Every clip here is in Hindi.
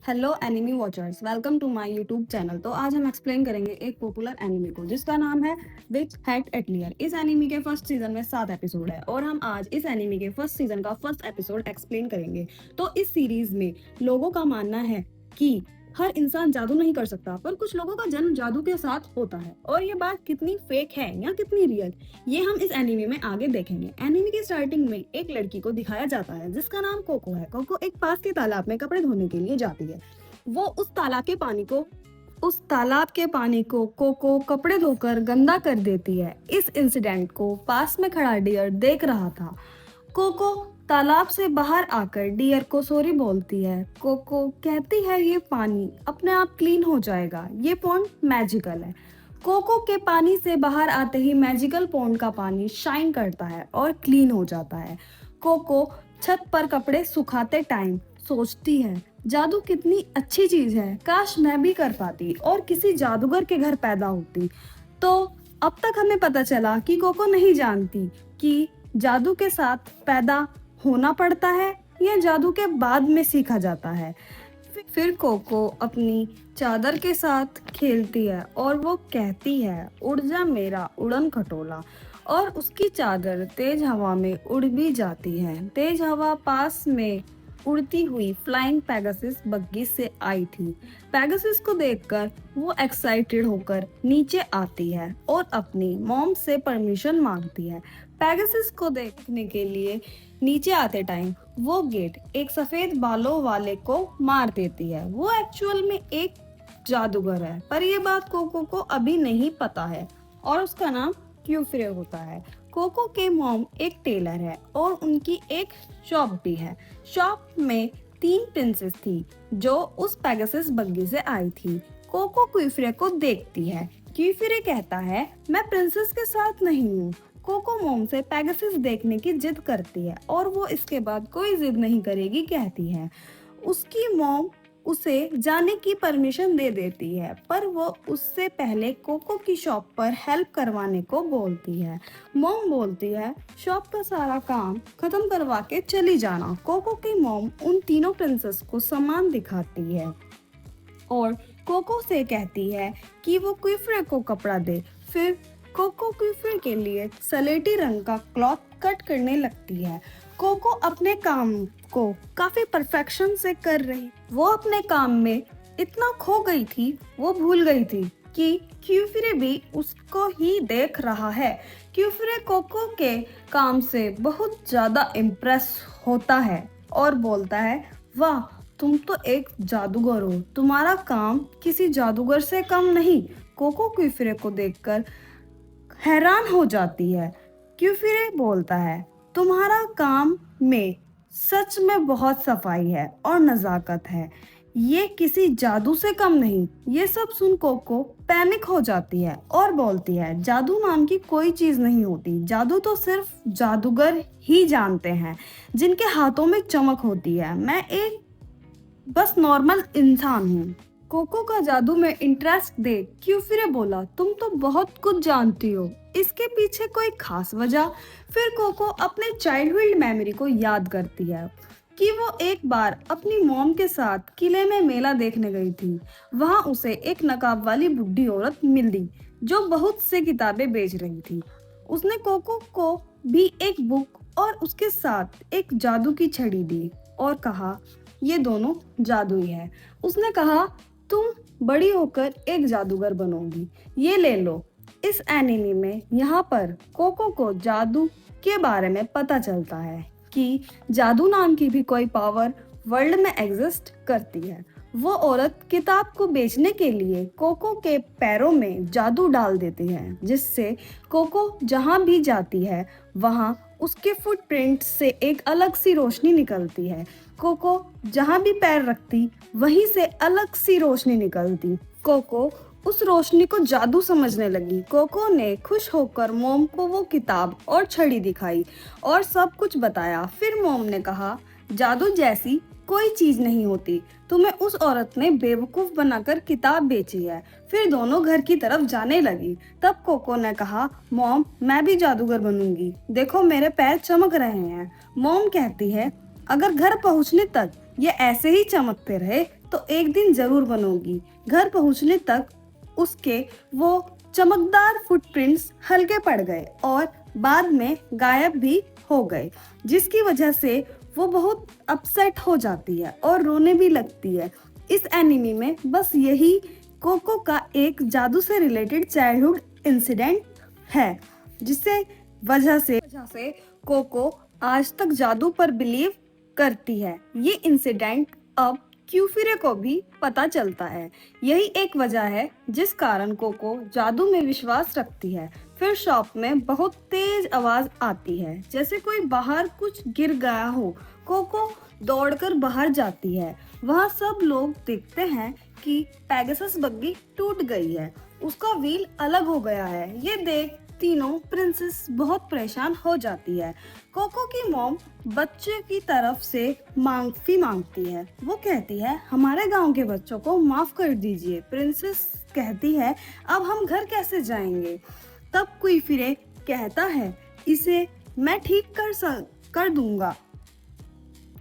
Hello enemy watchers, welcome to my YouTube channel. तो आज हम एक्सप्लेन करेंगे एक पॉपुलर एनिमी को जिसका नाम है विच हैट एटलियर। इस एनिमी के फर्स्ट सीजन में 7 एपिसोड है और हम आज इस एनिमी के फर्स्ट सीजन का फर्स्ट एपिसोड एक्सप्लेन करेंगे। तो इस सीरीज में लोगों का मानना है कि हर इंसान जादू नहीं कर सकता, पर कुछ लोगों का जन्म जादू के साथ होता है। और ये बात कितनी फेक है या कितनी रियल, ये हम इस एनिमी में आगे देखेंगे। एनिमी की स्टार्टिंग में एक लड़की को दिखाया जाता है जिसका नाम कोको है। कोको एक पास के तालाब में कपड़े धोने के लिए जाती है। वो उस तालाब के पानी को कोको कपड़े धोकर गंदा कर देती है। इस इंसिडेंट को पास में खड़ा डियर देख रहा था। कोको तालाब से बाहर आकर डियर को सॉरी बोलती है। कोको कहती है ये पानी अपने आप क्लीन हो जाएगा, ये पॉन्ड मैजिकल है। कोको के पानी से बाहर आते ही मैजिकल पॉन्ड का पानी शाइन करता है और क्लीन हो जाता है। कोको छत पर कपड़े सुखाते टाइम सोचती है, जादू कितनी अच्छी चीज है, काश मैं भी कर पाती और किसी जादूगर के घर पैदा होती। तो अब तक हमें पता चला कि कोको नहीं जानती कि जादू के साथ पैदा होना पड़ता है या जादू के बाद में सीखा जाता है। फिर कोको अपनी चादर के साथ खेलती है और वो कहती है, उड़ जा मेरा उड़न खटोला। और उसकी चादर तेज हवा में उड़ भी जाती है। तेज हवा पास में उड़ती हुई फ्लाइंग पैगासस बग्गी से आई थी। पैगासस को देखकर वो एक्साइटेड होकर नीचे आती है और अपनी मॉम से परमिशन मांगती है। पैगासस को देखने के लिए नीचे आते टाइम वो गेट एक सफेद बालों वाले को मार देती है। वो एक्चुअल में एक जादूगर है, पर ये बात कोको को अभी नहीं पता है और उसका नाम क्यूफ्रे होता है। कोको के मॉम एक टेलर है और उनकी एक शॉप भी है। शॉप में 3 प्रिंसेस थी जो उस पैगासस बग्गी से आई थी। कोको क्यूफ्रे को देखती है। क्यूफ्रे कहता है, मैं प्रिंसेस के साथ नहीं हूँ। कोको मॉम से पैगासस देखने की जिद करती है और वो इसके बाद कोई जिद नहीं करेगी कहती है। उसकी मॉम उसे जाने की परमिशन दे देती है, पर वो उससे पहले कोको की शॉप पर हेल्प करवाने को बोलती है। मॉम बोलती है, शॉप का सारा काम खत्म करवा के चली जाना। कोको की मॉम उन तीनों प्रिंसेस को सामान दिखाती है और कोको से कहती है कि वो क्यूफ्रे को कपड़ा दे। फिर कोको क्यूफ्रे के लिए सलेटी रंग का क्लॉथ कट करने लगती है। कोको अपने काम को काफी परफेक्शन से कर रही। वो अपने काम में इतना खो गई थी, वो भूल गई थी कि क्यूफ्रे भी उसको ही देख रहा है। क्यूफ्रे कोको के काम से बहुत ज्यादा इम्प्रेस होता है और बोलता है, वाह तुम तो एक जादूगर हो, तुम्हारा काम किसी जादूगर से कम नहीं। कोको क्यूफ्रे को देखकर हैरान हो जाती है। क्यूफ्रे बोलता है, तुम्हारा काम में सच में बहुत सफाई है और नजाकत है, ये किसी जादू से कम नहीं। ये सब सुन कोको पैनिक हो जाती है और बोलती है, जादू नाम की कोई चीज नहीं होती। जादू तो सिर्फ जादूगर ही जानते हैं जिनके हाथों में चमक होती है। मैं एक बस नॉर्मल इंसान हूँ। कोको का जादू में इंटरेस्ट देख क्यूफ्रे बोला, तुम तो बहुत कुछ जानती हो, इसके पीछे कोई खास वजह? फिर कोको अपने चाइल्डहुड मेमोरी को याद करती है कि वो एक बार अपनी मॉम के साथ किले में मेला देखने गई थी। वहां उसे एक नकाब वाली बुढ़ी औरत मिली जो बहुत से किताबें बेच रही थी। उसने कोको को भी एक बुक और उसके साथ एक जादू की छड़ी दी और कहा, ये दोनों जादू ही है। उसने कहा, तुम बड़ी होकर एक जादूगर बनोगी, ये ले लो। इस एनिमी में यहाँ पर कोको को जादू के बारे में पता चलता है कि जादू नाम की भी कोई पावर वर्ल्ड में एग्जिस्ट करती है। वो औरत किताब को बेचने के लिए कोको के पैरों में जादू डाल देती है, जिससे कोको जहाँ भी जाती है वहाँ उसके फुटप्रिंट से एक अलग सी रोशनी निकलती है। कोको जहाँ भी पैर रखती वहीं से अलग सी रोशनी निकलती। कोको उस रोशनी को जादू समझने लगी। कोको ने खुश होकर मॉम को वो किताब और छड़ी दिखाई और सब कुछ बताया। फिर मॉम ने कहा, जादू जैसी कोई चीज नहीं होती, तुम्हें उस औरत ने बेवकूफ बनाकर किताब बेची है। फिर दोनों घर की तरफ जाने लगी। तब कोको ने कहा, मॉम मैं भी जादूगर बनूंगी, देखो मेरे पैर चमक रहे हैं। मॉम कहती है, अगर घर पहुंचने तक ये ऐसे ही चमकते रहे तो एक दिन जरूर बनोगी। घर पहुंचने तक उसके वो चमकदार फुटप्रिंट्स हल्के पड़ गए और बाद में गायब भी हो गए, जिसकी वजह से वो बहुत अपसेट हो जाती है और रोने भी लगती है। इस एनिमी में बस यही कोको का एक जादू से रिलेटेड चाइल्डहुड इंसिडेंट है, जिससे वजह से कोको आज तक जादू पर बिलीव करती है। ये इंसिडेंट अब क्यूफिरे को भी पता चलता है। यही एक वजह है जिस कारण कोको जादू में विश्वास रखती है। फिर शॉप में बहुत तेज आवाज आती है, जैसे कोई बाहर कुछ गिर गया हो। कोको दौड़कर बाहर जाती है। वहाँ सब लोग देखते हैं कि पेगासस बग्गी टूट गई है, उसका व्हील अलग हो गया है। ये देख तीनों प्रिंसेस बहुत परेशान हो जाती है। कोको की मॉम बच्चे की तरफ से माफी मांगती है। वो कहती है, हमारे गांव के बच्चों को माफ कर दीजिए। प्रिंसेस कहती है, अब हम घर कैसे जाएंगे? तब क्यूफिरे कहता है, इसे मैं ठीक कर दूंगा।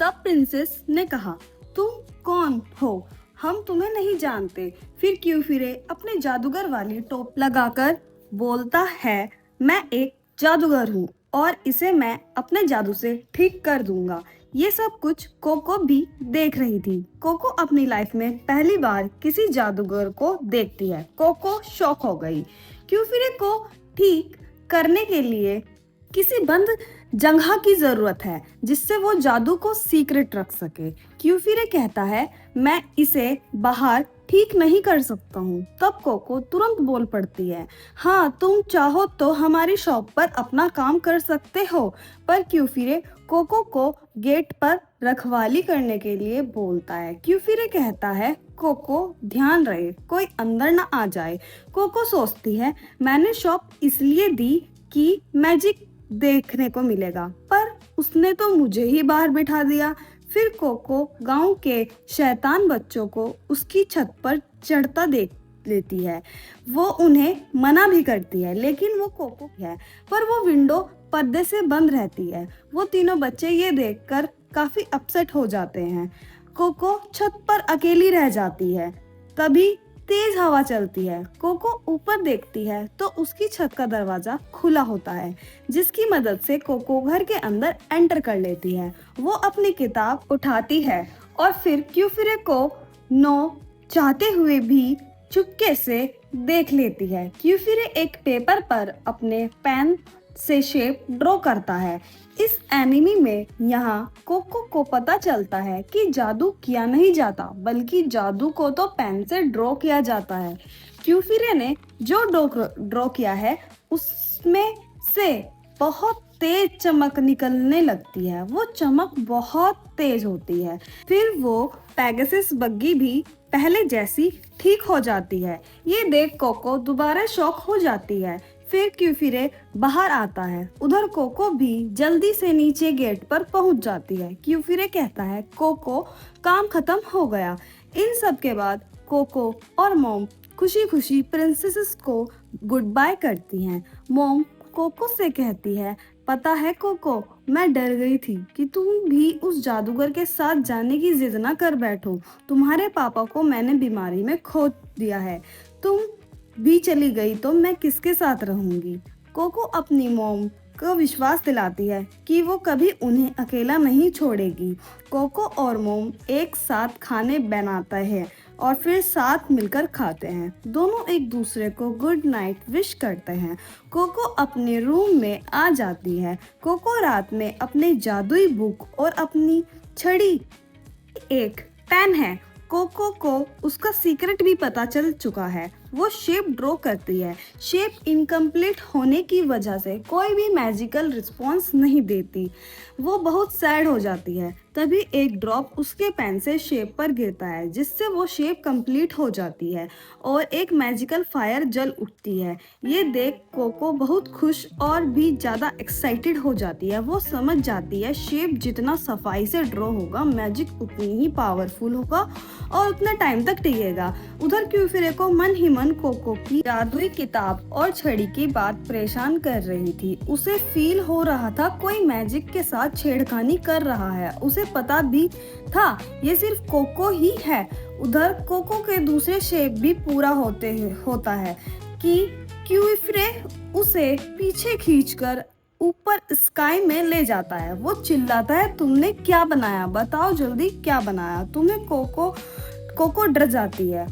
तब प्रिंसेस ने कहा, तुम कौन हो? हम तुम्हें नहीं जानते। फिर क्यूफिरे अपने जादूगर वाली टोपी लगाकर बोलता है, मैं एक जादूगर हूँ और इसे मैं अपने जादू से ठीक कर दूंगा। ये सब कुछ कोको भी देख रही थी। कोको अपनी लाइफ में पहली बार किसी जादूगर को देखती है। कोको शॉक हो गई। क्यूफिरे को ठीक करने के लिए किसी बंद जगह की जरूरत है जिससे वो जादू को सीक्रेट रख सके। क्यूफिरे कहता है, मैं इसे बाहर ठीक नहीं कर सकता हूँ। तब कोको तुरंत बोल पड़ती है, हाँ तुम चाहो तो हमारी शॉप पर अपना काम कर सकते हो। पर क्यूफिरे कोको को गेट पर रखवाली करने के लिए बोलता है। क्यूफिरे कहता है, कोको ध्यान रहे कोई अंदर ना आ जाए। कोको सोचती है, मैंने शॉप इसलिए दी कि मैजिक देखने को मिलेगा, पर उसने तो मुझे ही बाहर बिठा दिया। फिर कोको गांव के शैतान बच्चों को उसकी छत पर चढ़ता देख लेती है। वो उन्हें मना भी करती है, लेकिन वो कोको है, पर वो विंडो पर्दे से बंद रहती है। वो तीनों बच्चे ये देखकर काफी अपसेट हो जाते हैं। कोको छत पर अकेली रह जाती है। तभी तेज हवा चलती है। कोको ऊपर देखती है तो उसकी छत का दरवाजा खुला होता है, जिसकी मदद से कोको घर के अंदर एंटर कर लेती है। वो अपनी किताब उठाती है और फिर क्यूफिरे को नो चाहते हुए भी चुपके से देख लेती है। क्यूफिरे एक पेपर पर अपने पेन से शेप ड्रॉ करता है। इस एनिमी में यहाँ कोको को पता चलता है कि जादू किया नहीं जाता, बल्कि जादू को तो पेन से ड्रॉ किया जाता है। क्यूफिरे ने जो ड्रॉ किया है उसमें से बहुत तेज चमक निकलने लगती है। वो चमक बहुत तेज होती है। फिर वो पेगासस बग्गी भी पहले जैसी ठीक हो जाती है। ये देख कोको दोबारा शॉक हो जाती है। फिर क्यूफिरे बाहर आता है। उधर कोको भी जल्दी से नीचे गेट पर पहुंच जाती है। क्यूफिरे कहता है, कोको काम खत्म हो गया। इन सब के बाद कोको और मॉम खुशी खुशी प्रिंसेस को गुड बाय करती हैं। मॉम कोको से कहती है, पता है कोको, मैं डर गई थी कि तुम भी उस जादूगर के साथ जाने की जिद ना कर बैठो। तुम्हारे पापा को मैंने बीमारी में खो दिया है। तुम भी चली गई तो मैं किसके साथ रहूंगी? कोको अपनी मॉम को विश्वास दिलाती है कि वो कभी उन्हें अकेला नहीं छोड़ेगी। कोको और मॉम एक साथ खाने बनाते हैं और फिर साथ मिलकर खाते हैं। दोनों एक दूसरे को गुड नाइट विश करते हैं। कोको अपने रूम में आ जाती है। कोको रात में अपने जादुई बुक और अपनी छड़ी एक पेन है। कोको को उसका सीक्रेट भी पता चल चुका है। वो शेप ड्रॉ करती है। शेप इनकम्प्लीट होने की वजह से कोई भी मैजिकल रिस्पॉन्स नहीं देती। वो बहुत सैड हो जाती है। तभी एक ड्रॉप उसके पेन से शेप पर गिरता है, जिससे वो शेप कंप्लीट हो जाती है और एक मैजिकल फायर जल उठती है। ये देख कोको बहुत खुश और भी ज़्यादा एक्साइटेड हो जाती है। वो समझ जाती है शेप जितना सफाई से ड्रॉ होगा, मैजिक उतनी ही पावरफुल होगा और उतना टाइम तक टिकेगा। उधर क्यूफिरे को मन ही मन मन कोको की जादुई किताब और छड़ी की बात परेशान कर रही थी। उसे फील हो रहा था कोई मैजिक के साथ छेड़खानी कर रहा है। उसे पता भी था ये सिर्फ कोको ही है। उधर कोको के दूसरे शेप भी पूरा होता है कि क्यूफरे उसे पीछे खींचकर ऊपर स्काई में ले जाता है। वो चिल्लाता है, तुमने क्या बनाया, बताओ जल्दी क्या बनाया। तुम्हें कोको डर जाती है।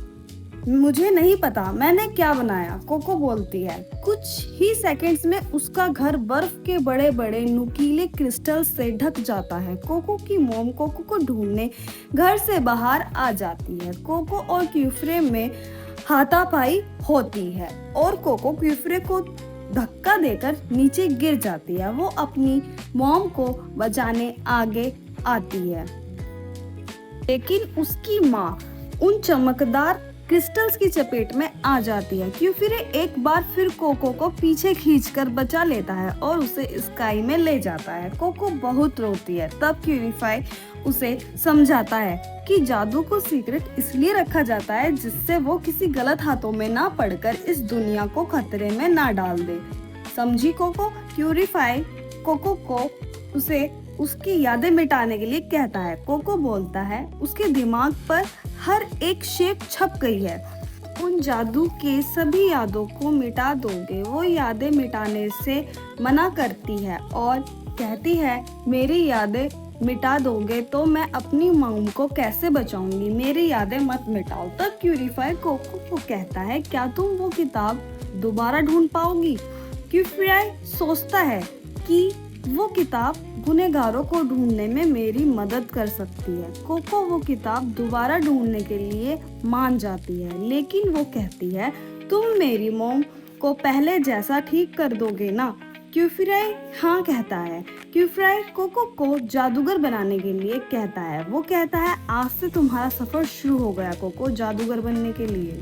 मुझे नहीं पता मैंने क्या बनाया, कोको बोलती है। कुछ ही सेकंड्स में उसका घर बर्फ के बड़े बड़े नुकीले क्रिस्टल से ढक जाता है। कोको की मॉम कोको को ढूंढने घर से बाहर आ जाती है। कोको और क्यूफरे में हाथापाई होती है और कोको क्यूफरे को धक्का देकर नीचे गिर जाती है। वो अपनी मॉम को बचाने आगे आती है, लेकिन उसकी माँ उन चमकदार क्रिस्टल्स की चपेट में आ जाती है। क्यूफरे एक बार फिर कोको को पीछे खींचकर बचा लेता है और उसे स्काई में ले जाता है। कोको बहुत रोती है। तब क्यूरीफाई उसे समझाता है कि जादू को सीक्रेट इसलिए रखा जाता है जिससे वो किसी गलत हाथों में ना पड़कर इस दुनिया को खतरे में ना डाल दे। समझी कोको? क्यूरीफाई कोको को उसे उसकी यादें मिटाने के लिए कहता है। कोको बोलता है उसके दिमाग पर हर एक शेप छप गई है। उन जादू के सभी यादों को मिटा दोगे? वो यादें मिटाने से मना करती है और कहती है, मेरी यादें मिटा दोगे तो मैं अपनी मॉम को कैसे बचाऊंगी, मेरी यादें मत मिटाओ। तब क्यूरीफाई कोको को कहता है, क्या तुम वो किताब दोबारा ढूंढ पाओगी? क्यूरीफाई सोचता है कि वो किताब गुनहगारों को ढूंढने में मेरी मदद कर सकती है। कोको वो किताब दोबारा ढूंढने के लिए मान जाती है, लेकिन वो कहती है, तुम मेरी मॉम को पहले जैसा ठीक कर दोगे ना? क्यूरीफाई हाँ कहता है। क्यूरीफाई कोको को जादूगर बनाने के लिए कहता है। वो कहता है, आज से तुम्हारा सफर शुरू हो गया कोको, जादूगर बनने के लिए।